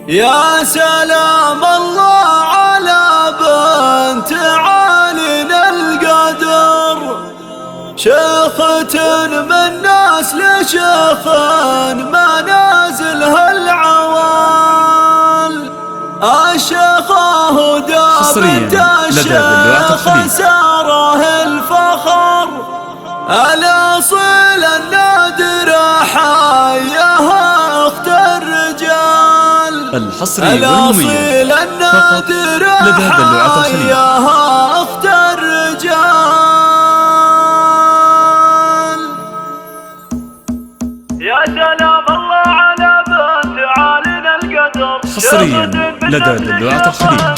يا سلام الله على بنت عالينا القدر، شيخة من ناس لشيخ منازلها العوال. الشيخة هدى بنت الشيخ ساره الفخر، الأصيل النادر حياها أخت الرجال. الأصيل النادر حياها أخت الرجال. يا سلام الله على بنت عالينا القدر، حصريا لدى دلوعة الخليل.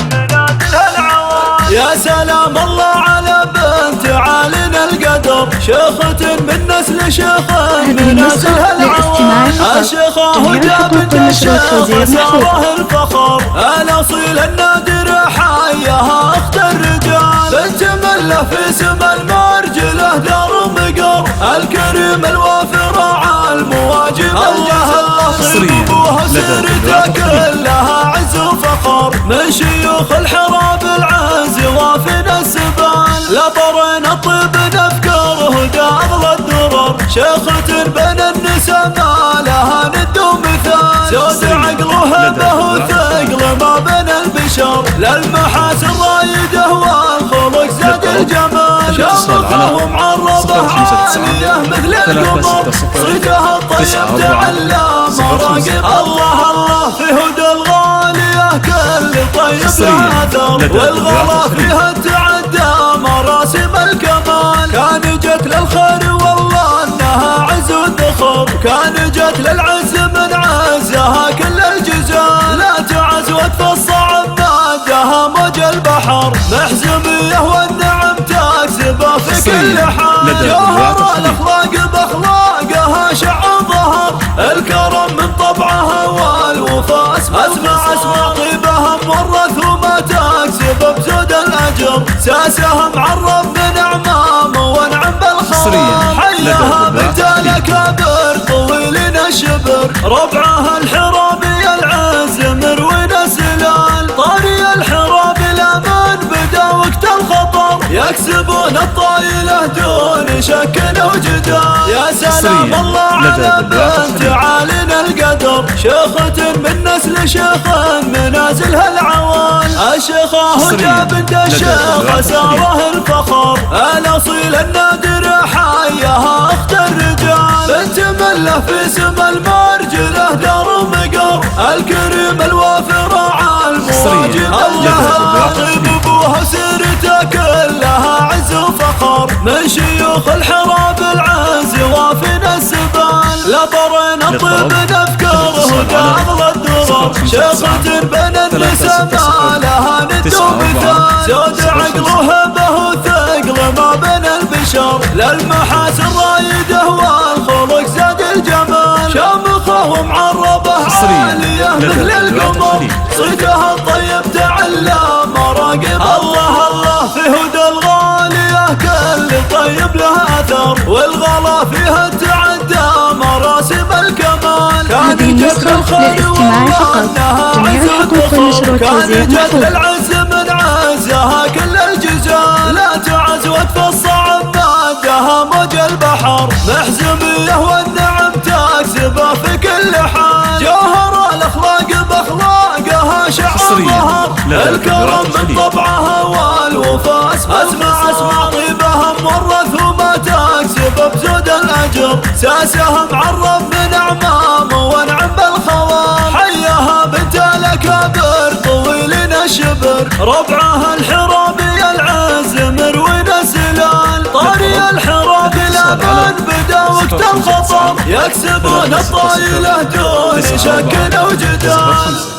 يا سلام الله على بنت عالينا القدر، شيخة من نسل شيخ منازلها العوال. الشيخة هدى بنت الشيخ ساره الفخر، الأصيل النادر حياها أخت الرجال. بنت مله في سما المرجله دار مقر، الكريم الوافر على المواجب الجزال. صيبوها سيرته كلها عز وفخر، من شيوخ الحراب العز وافنا السبال. لطرنا الطيب نفكر هدى أغلى الدرر، شيخة بين النساء ما لها ند ومثال. زود عقل وهبه وثقل ما بين البشر، للمحاسن رايده والخلق زاد الجمال. شرفه معربه عالية مثل القمر، صيتها الطيب تعلى مراقب. الله الله في هدى الغالية كل طيب لها اثر، والغلا فيها تعدى مراسم الكمال. كان جت للخير والله انها عز وذخر، كان جت للعز من عزها كل الجزال. لا تعز وتفصع بنادها موج البحر، محزميه والنعم تكسبه في كل حال. جوهر الاخلاق باخلاقها شع ظهر، الكرم من طبعها والوفاء اسمع طيبها مورث وما تكسب بزود الاجر. ساسها معرف بنعمام ونعم بالخوار، حياها بنت الاكابر طويلين الشبر. ربعها الحرابي العز مروين السلال، طاري الحرابي الامن بدا وقت الخطر، يكسبون الطايله دون شك وجدال. يا سلام الله على بنت عالينا القدر، شيخة من نسل شيخ منازلها العوال. الشيخة هدى بنت الشيخ ساره الفخر، الأصيل النادر حياها أخت الرجال. بنت مله في سما المرجله دار مقر، الكريم الوافر على المواجب. الله طيب ابوها سيرته كلها عز وفخر، من شيوخ الحراب العز وافنا السبال. لطرنا الطيب نفكر هدى اغلى الدرر، شيخة بين النساء ما لها ند ومثال. زود عقل وهبه وثقل ما بين البشر، للمحاسن رايده والخلق زاد الجمال. شامخه ومعربه عاليه مثل القمر، صيتها الطيب تعلى مراقب. الله الله في هدى الغاليه كل طيب لها اثر، والغلا فيها تعدى مراسم الكمال. كان جت للخير والله انها عز وذخر، كان جت للعز من عزها كل الجزال. لا تعز وتفصع بنادها موج البحر، محزميه والنعم تكسبه في كل حال. جوهر الاخلاق باخلاقها شع ظهر، الكرم من طبعها والوفاء اسمع طيبها مورث وما تكسب بزود الاجر. ساسها معرف بنعمام ونعم بالخوار، حياها بنت الاكابر طويلين الشبر. ربعها الحرابي العز مروين السلال، طاري الحرابي الامن بدا وقت الخطر، يكسبون الطايله دون شك وجدال.